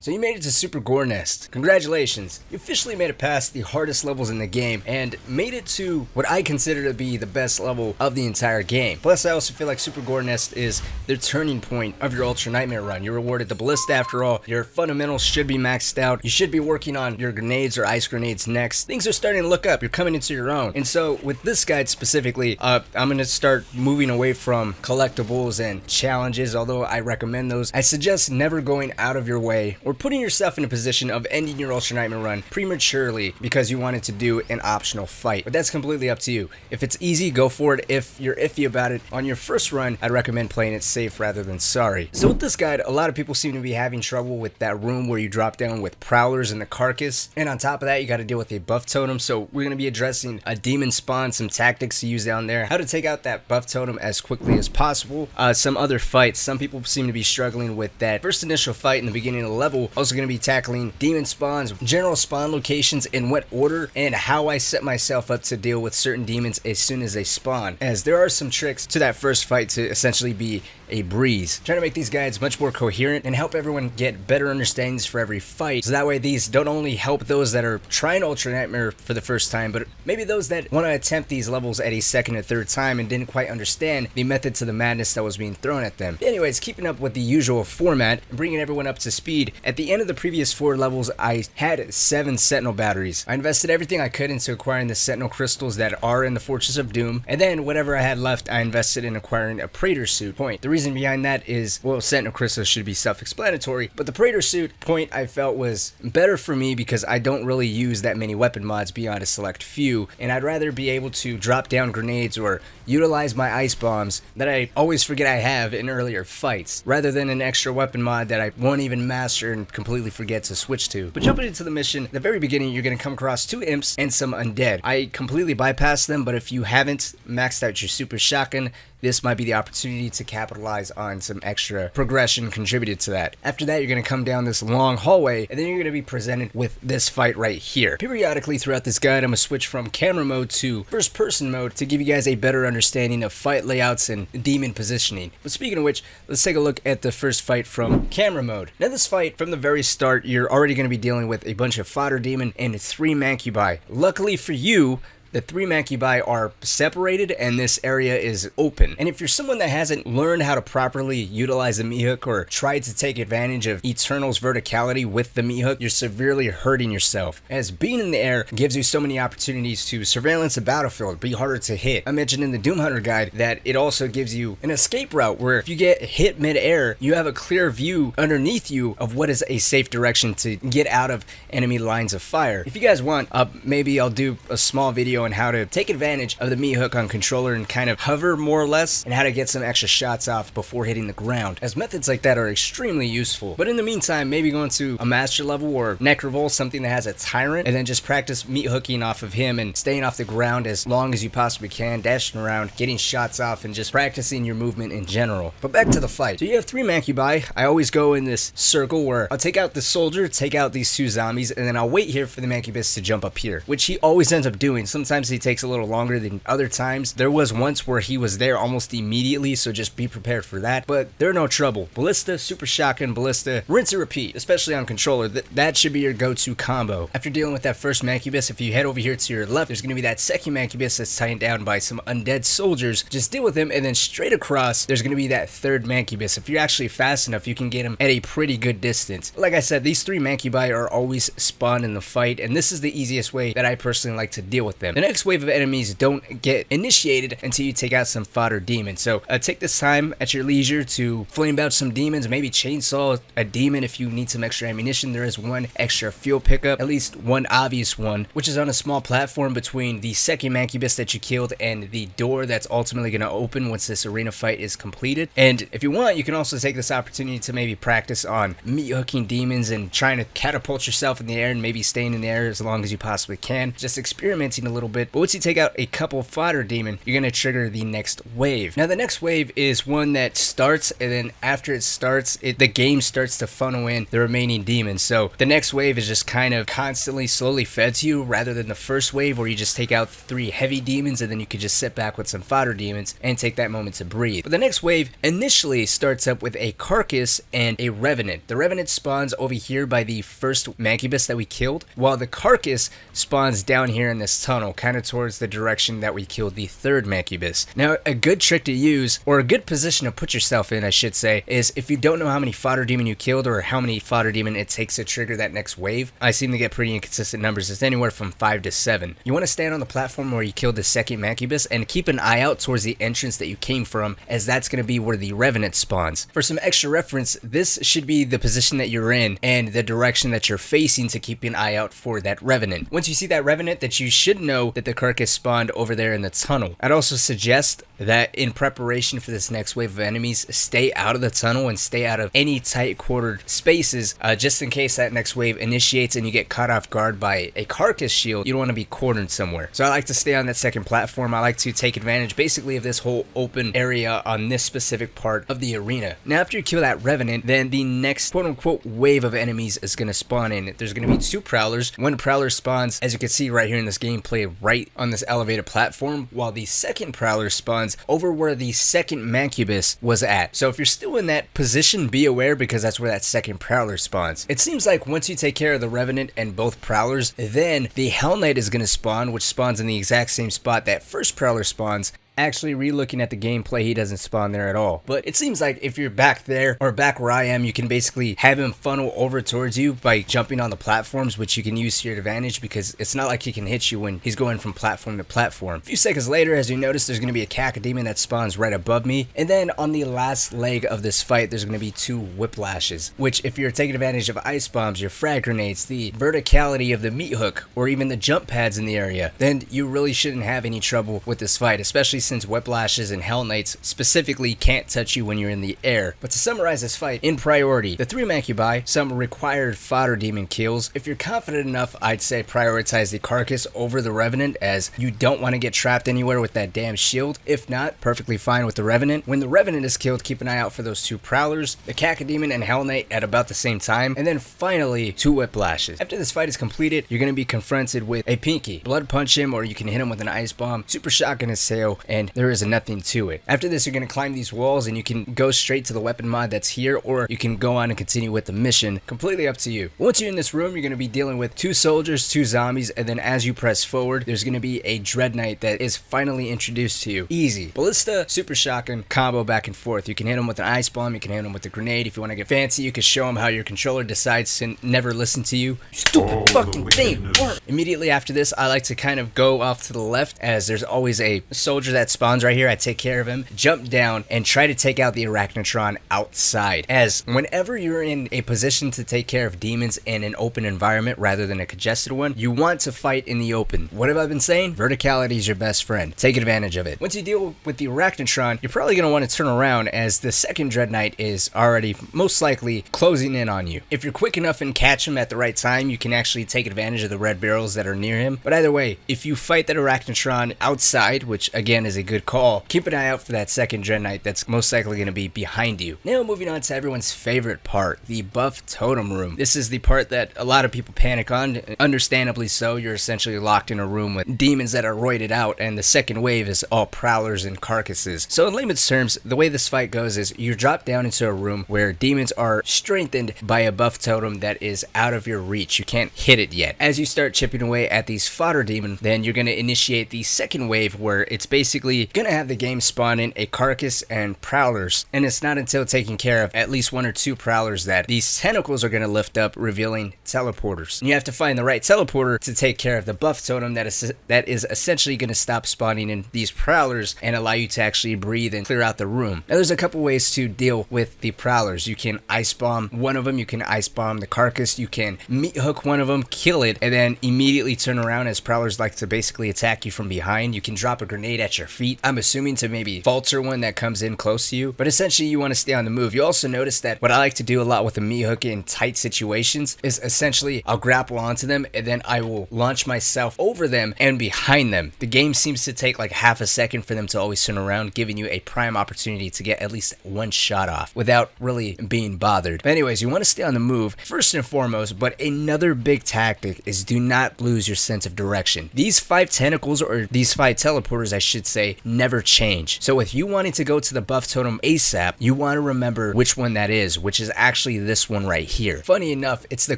So you made it to Super Gore Nest. Congratulations. You officially made it past the hardest levels in the game and made it to what I consider to be the best level of the entire game. Plus, I also feel like Super Gore Nest is the turning point of your Ultra Nightmare run. You're rewarded the Ballista after all. Your fundamentals should be maxed out. You should be working on your grenades or ice grenades next. Things are starting to look up. You're coming into your own. And so with this guide specifically, I'm going to start moving away from collectibles and challenges, although I recommend those. I suggest never going out of your way or putting yourself in a position of ending your Ultra Nightmare run prematurely because you wanted to do an optional fight. But that's completely up to you. If it's easy, go for it. If you're iffy about it on your first run, I'd recommend playing it safe rather than sorry. So with this guide, a lot of people seem to be having trouble with that room where you drop down with prowlers in the carcass. And on top of that, you got to deal with a buff totem. So we're going to be addressing a demon spawn, some tactics to use down there, how to take out that buff totem as quickly as possible, some other fights. Some people seem to be struggling with that first initial fight in the beginning of the level. Also going to be tackling demon spawns, general spawn locations in what order, and how I set myself up to deal with certain demons as soon as they spawn, as there are some tricks to that first fight to essentially be a breeze. Trying to make these guides much more coherent and help everyone get better understandings for every fight, so that way these don't only help those that are trying Ultra Nightmare for the first time, but maybe those that want to attempt these levels at a second or third time and didn't quite understand the method to the madness that was being thrown at them. Anyways, keeping up with the usual format and bringing everyone up to speed, at the end of the previous 4 levels, I had 7 Sentinel batteries. I invested everything I could into acquiring the Sentinel crystals that are in the Fortress of Doom, and then whatever I had left, I invested in acquiring a Praetor suit. Point. The reason behind that is, well, Sentinel crystals should be self-explanatory, but the Praetor suit point I felt was better for me because I don't really use that many weapon mods beyond a select few, and I'd rather be able to drop down grenades or utilize my ice bombs that I always forget I have in earlier fights, rather than an extra weapon mod that I won't even master and completely forget to switch to. But jumping into the mission, at the very beginning, you're going to come across 2 imps and some undead. I completely bypassed them, but if you haven't maxed out your super shotgun, this might be the opportunity to capitalize on some extra progression contributed to that. After that, you're going to come down this long hallway, and then you're going to be presented with this fight right here. Periodically throughout this guide, I'm going to switch from camera mode to first person mode to give you guys a better understanding of fight layouts and demon positioning. But speaking of which, let's take a look at the first fight from camera mode. Now this fight, from the very start, you're already going to be dealing with a bunch of fodder demon and 3 mancubi. Luckily for you, the 3 mancubi are separated and this area is open. And if you're someone that hasn't learned how to properly utilize the meat hook or tried to take advantage of Eternal's verticality with the meat hook, you're severely hurting yourself, as being in the air gives you so many opportunities to surveillance a battlefield, be harder to hit. I mentioned in the Doom Hunter guide that it also gives you an escape route where if you get hit mid-air, you have a clear view underneath you of what is a safe direction to get out of enemy lines of fire. If you guys want, maybe I'll do a small video on how to take advantage of the meat hook on controller and kind of hover more or less, and how to get some extra shots off before hitting the ground, as methods like that are extremely useful. But in the meantime, maybe go into a master level or Necrovol, something that has a tyrant, and then just practice meat hooking off of him and staying off the ground as long as you possibly can, dashing around, getting shots off, and just practicing your movement in general. But back to the fight. So you have 3 mancubi. I always go in this circle where I'll take out the soldier, take out these 2 zombies, and then I'll wait here for the mancubus to jump up here, which he always ends up doing. Sometimes he takes a little longer than other times. There was once where he was there almost immediately, so just be prepared for that. But they're no trouble. Ballista, super shotgun, ballista, rinse and repeat, especially on controller. That should be your go-to combo. After dealing with that first mancubus, if you head over here to your left, there's going to be that second mancubus that's tied down by some undead soldiers. Just deal with him, and then straight across, there's going to be that third mancubus. If you're actually fast enough, you can get him at a pretty good distance. Like I said, these 3 mancubi are always spawned in the fight, and this is the easiest way that I personally like to deal with them. The next wave of enemies don't get initiated until you take out some fodder demons. So take this time at your leisure to flame out some demons, maybe chainsaw a demon if you need some extra ammunition. There is 1 extra fuel pickup, at least 1 obvious one, which is on a small platform between the second mancubus that you killed and the door that's ultimately going to open once this arena fight is completed. And if you want, you can also take this opportunity to maybe practice on meat hooking demons and trying to catapult yourself in the air and maybe staying in the air as long as you possibly can. Just experimenting a little little bit, but once you take out a couple fodder demon, you're going to trigger the next wave. Now the next wave is one that starts, and then after it starts, the game starts to funnel in the remaining demons. So the next wave is just kind of constantly slowly fed to you, rather than the first wave where you just take out 3 heavy demons and then you could just sit back with some fodder demons and take that moment to breathe. But the next wave initially starts up with a carcass and a revenant. The revenant spawns over here by the first mancubus that we killed, while the carcass spawns down here in this tunnel, kind of towards the direction that we killed the third mancubus. Now a good trick to use, or a good position to put yourself in I should say, is if you don't know how many fodder demon you killed or how many fodder demon it takes to trigger that next wave. I seem to get pretty inconsistent numbers. It's anywhere from 5 to 7. You want to stand on the platform where you killed the second mancubus and keep an eye out towards the entrance that you came from, as that's going to be where the revenant spawns. For some extra reference, this should be the position that you're in and the direction that you're facing to keep an eye out for that revenant. Once you see that revenant, that you should know that the carcass spawned over there in the tunnel. I'd also suggest that in preparation for this next wave of enemies, stay out of the tunnel and stay out of any tight quartered spaces, just in case that next wave initiates and you get caught off guard by a carcass shield. You don't want to be cornered somewhere. So I like to stay on that second platform. I like to take advantage basically of this whole open area on this specific part of the arena. Now after you kill that revenant, then the next quote unquote wave of enemies is going to spawn in. There's going to be 2 prowlers. One prowler spawns, as you can see right here in this gameplay, right on this elevated platform, while the second prowler spawns over where the second mancubus was at. So if you're still in that position, be aware, because that's where that second prowler spawns. It seems like once you take care of the revenant and both prowlers, then the Hell Knight is going to spawn, which spawns in the exact same spot that first prowler spawns. Actually, re-looking at the gameplay, he doesn't spawn there at all. But it seems like if you're back there, or back where I am, you can basically have him funnel over towards you by jumping on the platforms, which you can use to your advantage, because it's not like he can hit you when he's going from platform to platform. A few seconds later, as you notice, there's going to be a cacodemon that spawns right above me. And then on the last leg of this fight, there's going to be 2 whiplashes, which if you're taking advantage of ice bombs, your frag grenades, the verticality of the meat hook, or even the jump pads in the area, then you really shouldn't have any trouble with this fight, especially since whiplashes and Hell Knights specifically can't touch you when you're in the air. But to summarize this fight, in priority, the 3 mancubi, some required fodder demon kills. If you're confident enough, I'd say prioritize the carcass over the revenant, as you don't want to get trapped anywhere with that damn shield. If not, perfectly fine with the revenant. When the revenant is killed, keep an eye out for those 2 prowlers, the cacodemon and Hell Knight at about the same time, and then finally 2 whiplashes. After this fight is completed, you're going to be confronted with a pinky. Blood punch him, or you can hit him with an ice bomb, super shotgun his tail, and there is nothing to it. After this, you're going to climb these walls and you can go straight to the weapon mod that's here, or you can go on and continue with the mission. Completely up to you. Once you're in this room, you're going to be dealing with 2 soldiers, 2 zombies, and then as you press forward, there's going to be a dread knight that is finally introduced to you. Easy. Ballista, super shotgun, combo back and forth. You can hit him with an ice bomb, you can hit him with a grenade. If you want to get fancy, you can show him how your controller decides to never listen to you. Stupid fucking thing. Immediately after this, I like to kind of go off to the left, as there's always a soldier that spawns right here. I take care of him, jump down, and try to take out the Arachnotron outside, as whenever you're in a position to take care of demons in an open environment rather than a congested one, you want to fight in the open. What have I been saying? Verticality is your best friend. Take advantage of it. Once you deal with the Arachnotron, you're probably going to want to turn around, as the second Dread Knight is already most likely closing in on you. If you're quick enough and catch him at the right time, you can actually take advantage of the red barrels that are near him. But either way, if you fight that Arachnotron outside, which again is a good call, keep an eye out for that second Dread Knight that's most likely going to be behind you. Now moving on to everyone's favorite part, the buff totem room. This is the part that a lot of people panic on, understandably so. You're essentially locked in a room with demons that are roided out, and the second wave is all prowlers and carcasses. So in layman's terms, the way this fight goes is you drop down into a room where demons are strengthened by a buff totem that is out of your reach. You can't hit it yet. As you start chipping away at these fodder demon, then you're going to initiate the second wave, where it's basically going to have the game spawn in a carcass and prowlers, and it's not until taking care of at least 1 or 2 prowlers that these tentacles are going to lift up, revealing teleporters. And you have to find the right teleporter to take care of the buff totem that is essentially going to stop spawning in these prowlers and allow you to actually breathe and clear out the room. Now there's a couple ways to deal with the prowlers. You can ice bomb one of them, you can ice bomb the carcass, you can meat hook one of them, kill it, and then immediately turn around, as prowlers like to basically attack you from behind. You can drop a grenade at your their feet. I'm assuming to maybe falter one that comes in close to you, but essentially you want to stay on the move. You also notice that what I like to do a lot with a meat hook in tight situations is essentially I'll grapple onto them and then I will launch myself over them and behind them. The game seems to take like half a second for them to always turn around, giving you a prime opportunity to get at least one shot off without really being bothered. But anyways, you want to stay on the move first and foremost, but another big tactic is do not lose your sense of direction. These 5 tentacles, or these 5 teleporters I should say, never change. So with you wanting to go to the buff totem ASAP, you want to remember which one that is, which is actually this one right here. Funny enough, it's the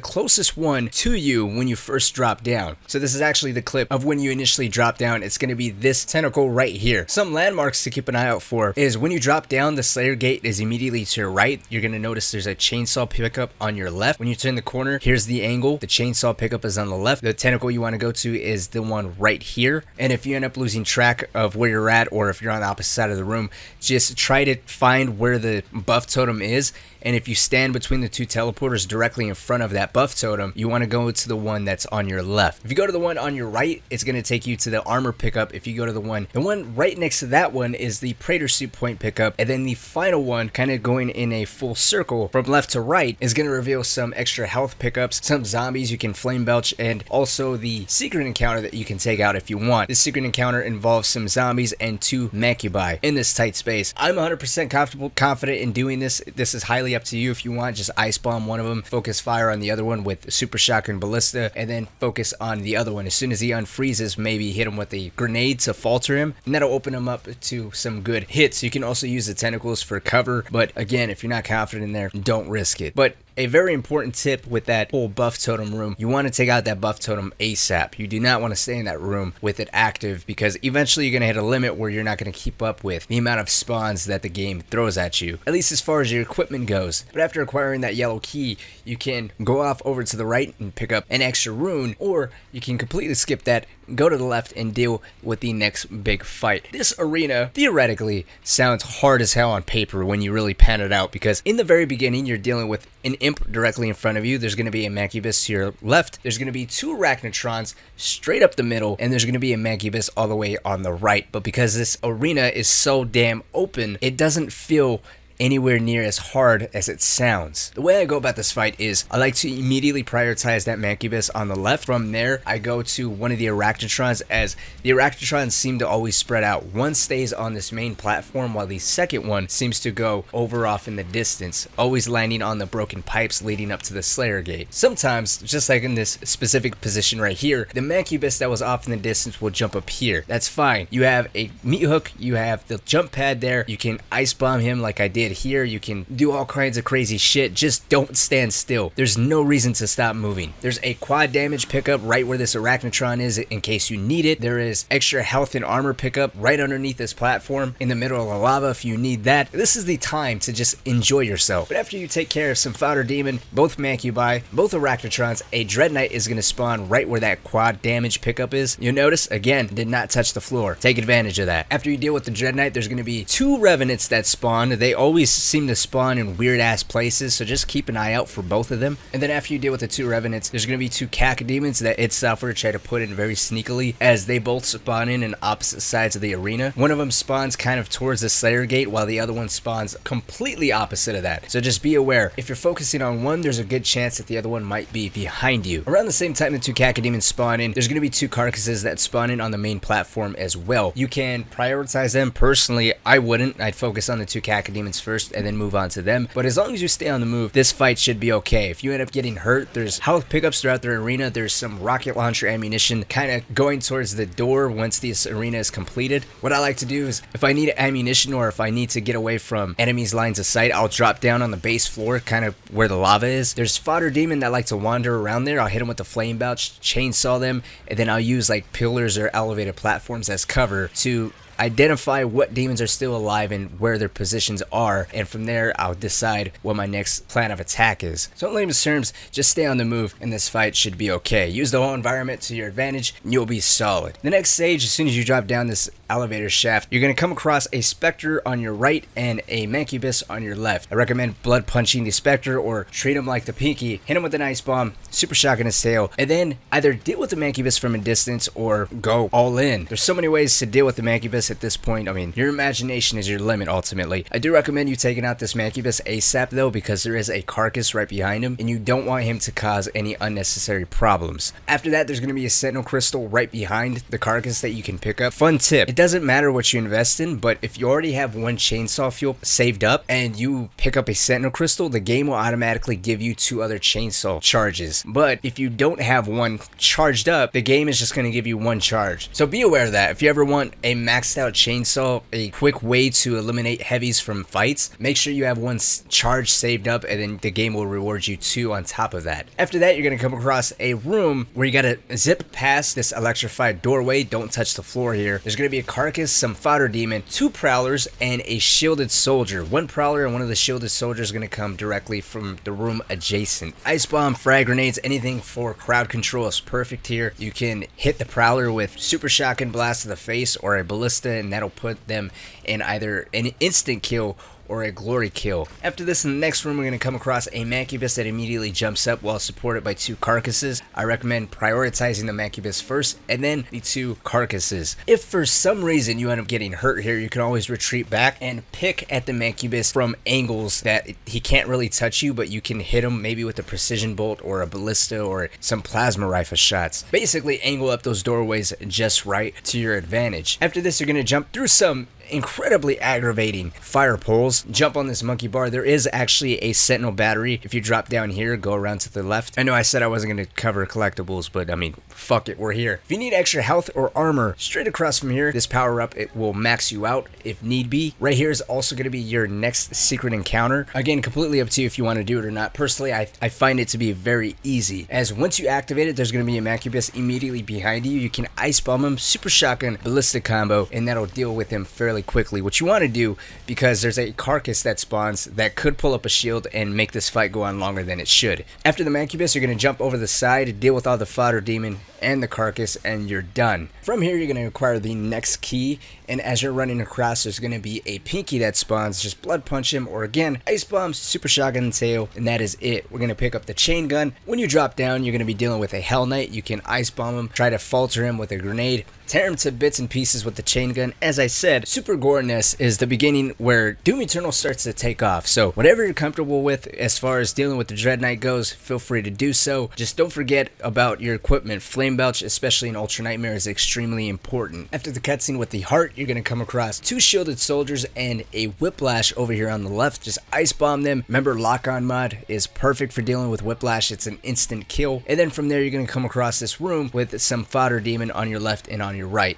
closest one to you when you first drop down. So this is actually the clip of when you initially drop down. It's going to be this tentacle right here. Some landmarks to keep an eye out for is when you drop down, the Slayer gate is immediately to your right. You're going to notice there's a chainsaw pickup on your left. When you turn the corner, here's the angle. The chainsaw pickup is on the left. The tentacle you want to go to is the one right here. And if you end up losing track of where you're at, or if you're on the opposite side of the room, just try to find where the buff totem is. And if you stand between the 2 teleporters directly in front of that buff totem, you want to go to the one that's on your left. If you go to the one on your right, it's going to take you to the armor pickup. If you go to the one right next to that one is the Praetor suit point pickup. And then the final one, kind of going in a full circle from left to right, is going to reveal some extra health pickups, some zombies you can flame belch, and also the secret encounter that you can take out if you want. This secret encounter involves some zombies and 2 Macubi in this tight space. I'm 100% confident in doing this. This is highly up to you. If you want, just ice bomb one of them, focus fire on the other one with super shotgun ballista, and then focus on the other one. As soon as he unfreezes, maybe hit him with a grenade to falter him, and that'll open him up to some good hits. You can also use the tentacles for cover, but again, if you're not confident in there, don't risk it. But a very important tip with that whole buff totem room, you want to take out that buff totem ASAP. You do not want to stay in that room with it active, because eventually you're going to hit a limit where you're not going to keep up with the amount of spawns that the game throws at you, at least as far as your equipment goes. But after acquiring that yellow key, you can go off over to the right and pick up an extra rune, or you can completely skip that, go to the left and deal with the next big fight. This arena theoretically sounds hard as hell on paper when you really pan it out, because in the very beginning you're dealing with an imp directly in front of you. There's going to be a Mancubus to your left. There's going to be 2 Arachnotrons straight up the middle, and there's going to be a Mancubus all the way on the right. But because this arena is so damn open, it doesn't feel anywhere near as hard as it sounds. The way I go about this fight is I like to immediately prioritize that Mancubus on the left. From there, I go to one of the Arachnotrons, as the Arachnotrons seem to always spread out. One stays on this main platform, while the second one seems to go over off in the distance, always landing on the broken pipes leading up to the Slayer gate. Sometimes, just like in this specific position right here, the Mancubus that was off in the distance will jump up here. That's fine. You have a meat hook, you have the jump pad there, you can ice bomb him like I did here, you can do all kinds of crazy shit. Just don't stand still. There's no reason to stop moving. There's a quad damage pickup right where this Arachnotron is in case you need it. There is extra health and armor pickup right underneath this platform in the middle of the lava if you need that. This is the time to just enjoy yourself. But after you take care of some fodder demon, both Mancubi, both Arachnotrons, a Dread Knight is going to spawn right where that quad damage pickup is. You'll notice, again, did not touch the floor. Take advantage of that. After you deal with the Dread Knight, there's going to be 2 Revenants that spawn. They always seem to spawn in weird ass places, so just keep an eye out for both of them. And then after you deal with the 2 Revenants, there's going to be 2 Cacodemons that id Software try to put in very sneakily, as they both spawn in opposite sides of the arena. One of them spawns kind of towards the Slayer gate, while the other one spawns completely opposite of that. So just be aware, if you're focusing on one, there's a good chance that the other one might be behind you. Around the same time the 2 Cacodemons spawn in, there's going to be 2 Carcasses that spawn in on the main platform as well. You can prioritize them. Personally, I wouldn't. I'd focus on the 2 Cacodemons first and then move on to them. But as long as you stay on the move, this fight should be okay. If you end up getting hurt, there's health pickups throughout the arena. There's some rocket launcher ammunition kind of going towards the door once this arena is completed. What I like to do is, if I need ammunition or if I need to get away from enemies' lines of sight, I'll drop down on the base floor, kind of where the lava is. There's fodder demon that like to wander around there. I'll hit them with the flame belch, chainsaw them, and then I'll use like pillars or elevated platforms as cover to identify what demons are still alive and where their positions are, and from there I'll decide what my next plan of attack is. So in layman's terms, just stay on the move and this fight should be okay. Use the whole environment to your advantage and you'll be solid. The next stage, as soon as you drop down this elevator shaft, you're going to come across a Spectre on your right and a Mancubus on your left. I recommend blood punching the Spectre or treat him like the Pinky, hit him with an ice bomb, super shotgun his tail, and then either deal with the Mancubus from a distance or go all in. There's so many ways to deal with the Mancubus at this point. I mean, your imagination is your limit ultimately. I do recommend you taking out this Mancubus ASAP though, because there is a carcass right behind him and you don't want him to cause any unnecessary problems. After that, there's going to be a Sentinel Crystal right behind the carcass that you can pick up. Fun tip, it doesn't matter what you invest in, but if you already have one chainsaw fuel saved up and you pick up a Sentinel Crystal, the game will automatically give you 2 other chainsaw charges. But if you don't have one charged up, the game is just going to give you 1 charge. So be aware of that. If you ever want a maxed out chainsaw, a quick way to eliminate heavies from fights, make sure you have 1 charge saved up, and then the game will reward you 2 on top of that. After that, you're going to come across a room where you got to zip past this electrified doorway. Don't touch the floor here. There's going to be a carcass, some fodder demon, 2 prowlers, and a shielded soldier. 1 prowler and one of the shielded soldiers is going to come directly from the room adjacent. Ice bomb, frag grenades, anything for crowd control is perfect here. You can hit the prowler with super shotgun blast to the face or a ballista, and that'll put them in either an instant kill or a glory kill. After this, in the next room, we're going to come across a Mancubus that immediately jumps up while supported by 2 carcasses. I recommend prioritizing the Mancubus first and then the 2 carcasses. If for some reason you end up getting hurt here, you can always retreat back and pick at the Mancubus from angles that he can't really touch you, but you can hit him maybe with a precision bolt or a ballista or some plasma rifle shots. Basically angle up those doorways just right to your advantage. After this, you're going to jump through some incredibly aggravating fire poles. Jump on this monkey bar. There is actually a sentinel battery. If you drop down here, go around to the left. I know I said I wasn't going to cover collectibles, but I mean, fuck it, we're here. If you need extra health or armor, straight across from here, this power up, it will max you out if need be. Right here is also going to be your next secret encounter. Again, completely up to you if you want to do it or not. Personally, I find it to be very easy, as once you activate it, there's going to be a Mancubus immediately behind you. You can ice bomb him, super shotgun, ballistic combo, and that'll deal with him fairly quickly. What you want to do, because there's a carcass that spawns that could pull up a shield and make this fight go on longer than it should. After the Mancubus, you're going to jump over the side, deal with all the fodder demon and the carcass, and you're done. From here, you're going to acquire the next key, and as you're running across, there's going to be a Pinky that spawns. Just blood punch him, or again, ice bomb, super shotgun tail, and that is it. We're going to pick up the chain gun. When you drop down, you're going to be dealing with a Hell Knight. You can ice bomb him, try to falter him with a grenade, tear him to bits and pieces with the chain gun. As I said, Super Gore is the beginning where Doom Eternal starts to take off. So whatever you're comfortable with as far as dealing with the Dread Knight goes, feel free to do so. Just don't forget about your equipment. Flame Belch, especially in Ultra Nightmare, is extremely important. After the cutscene with the heart, you're going to come across 2 shielded soldiers and a Whiplash over here on the left. Just ice bomb them. Remember, lock-on mod is perfect for dealing with Whiplash. It's an instant kill. And then from there, you're going to come across this room with some fodder demon on your left and on your right.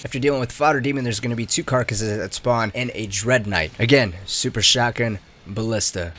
After dealing with fodder demon, there's going to be 2 carcasses that spawn and a Dread Knight. Again, super shotgun, ballista.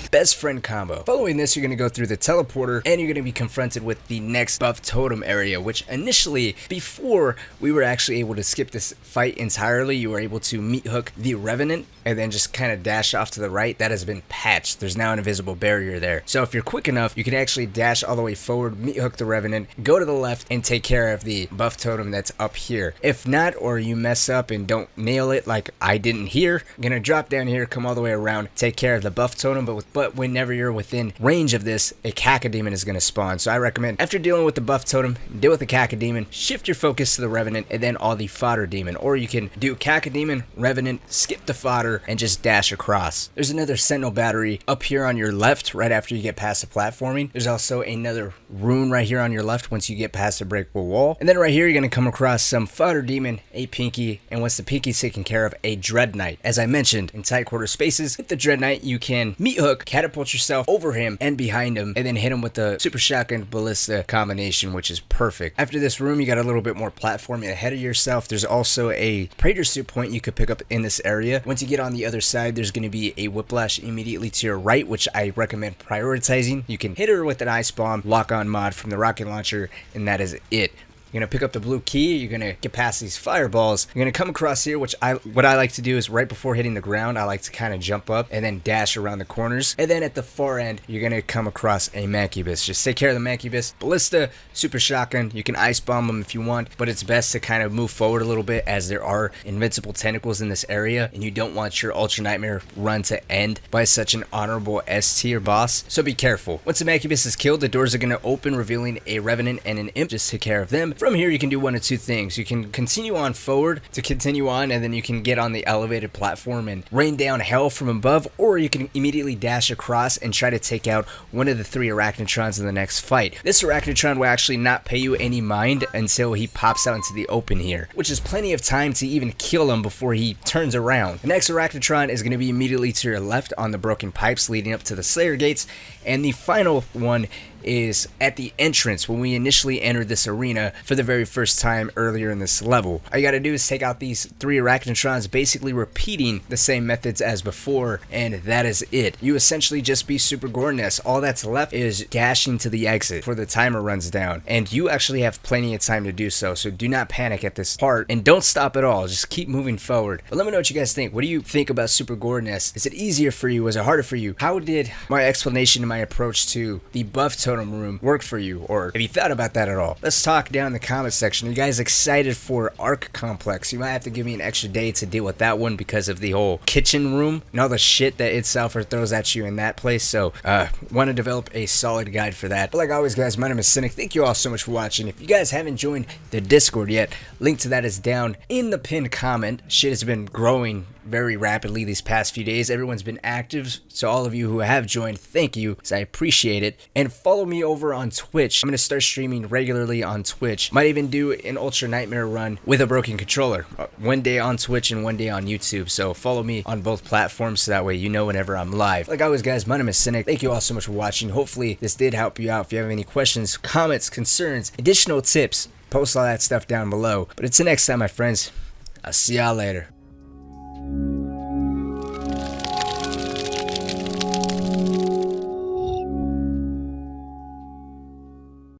Best friend combo. Following this, you're going to go through the teleporter and you're going to be confronted with the next buff totem area, which initially, before we were actually able to skip this fight entirely, you were able to meat hook the Revenant and then just kind of dash off to the right. That has been patched. There's now an invisible barrier there. So if you're quick enough, you can actually dash all the way forward, meat hook the Revenant, go to the left, and take care of the buff totem that's up here. If not, or you mess up and don't nail it like I didn't here, you're going to drop down here, come all the way around, take care of the buff totem, but whenever you're within range of this, a Cacodemon is going to spawn. So I recommend, after dealing with the buff totem, deal with the Cacodemon, shift your focus to the Revenant, and then all the fodder demon. Or you can do Cacodemon, Revenant, skip the fodder, and just dash across. There's another Sentinel battery up here on your left, right after you get past the platforming. There's also another rune right here on your left once you get past the breakable wall. And then right here, you're going to come across some fodder demon, a Pinky, and once the Pinky's taken care of, a Dread Knight. As I mentioned, in tight quarter spaces, with the Dread Knight, you can meat hook, catapult yourself over him and behind him, and then hit him with the super shotgun ballista combination, which is perfect. After this room, you got a little bit more platforming ahead of yourself. There's also a Praetor suit point you could pick up in this area. Once you get on the other side, there's going to be a Whiplash immediately to your right, which I recommend prioritizing. You can hit her with an ice bomb, lock on mod from the rocket launcher, and that is it. You're gonna pick up the blue key. You're gonna get past these fireballs. You're gonna come across here, what I like to do is right before hitting the ground, I like to kind of jump up and then dash around the corners. And then at the far end, you're gonna come across a Mancubus. Just take care of the Mancubus. Ballista, super shotgun. You can ice bomb them if you want, but it's best to kind of move forward a little bit as there are invincible tentacles in this area, and you don't want your Ultra Nightmare run to end by such an honorable S tier boss. So be careful. Once the Mancubus is killed, the doors are gonna open, revealing a Revenant and an Imp. Just take care of them. From here, you can do one of two things. You can continue on forward to continue on, and then you can get on the elevated platform and rain down hell from above, or you can immediately dash across and try to take out one of the 3 Arachnotrons in the next fight. This Arachnotron will actually not pay you any mind until he pops out into the open here, which is plenty of time to even kill him before he turns around. The next Arachnotron is going to be immediately to your left on the broken pipes leading up to the Slayer gates, and the final one is at the entrance when we initially entered this arena for the very first time earlier in this level. All you gotta do is take out these 3 Arachnotrons, basically repeating the same methods as before, and that is it. You essentially just be Super Gore Nest. All that's left is dashing to the exit before the timer runs down, and you actually have plenty of time to do so, so do not panic at this part, and don't stop at all. Just keep moving forward. But let me know what you guys think. What do you think about Super Gore Nest? Is it easier for you? Was it harder for you? How did my explanation and my approach to the buff totem room work for you, or have you thought about that at all? Let's talk down in the comment section. Are you guys excited for Arc Complex? You might have to give me an extra day to deal with that one because of the whole kitchen room and all the shit that id Software throws at you in that place, so want to develop a solid guide for that. But like always, guys, my name is Cynic. Thank you all so much for watching. If you guys haven't joined the Discord yet, link to that is down in the pinned comment. Shit has been growing very rapidly these past few days. Everyone's been active, so all of you who have joined, thank you, because I appreciate it. And follow me over on Twitch. I'm going to start streaming regularly on Twitch. Might even do an Ultra Nightmare run with a broken controller. One day on Twitch and one day on YouTube, so follow me on both platforms so that way you know whenever I'm live. Like always, guys, my name is Cynic. Thank you all so much for watching. Hopefully this did help you out. If you have any questions, comments, concerns, additional tips, post all that stuff down below. But until next time, my friends, I'll see y'all later.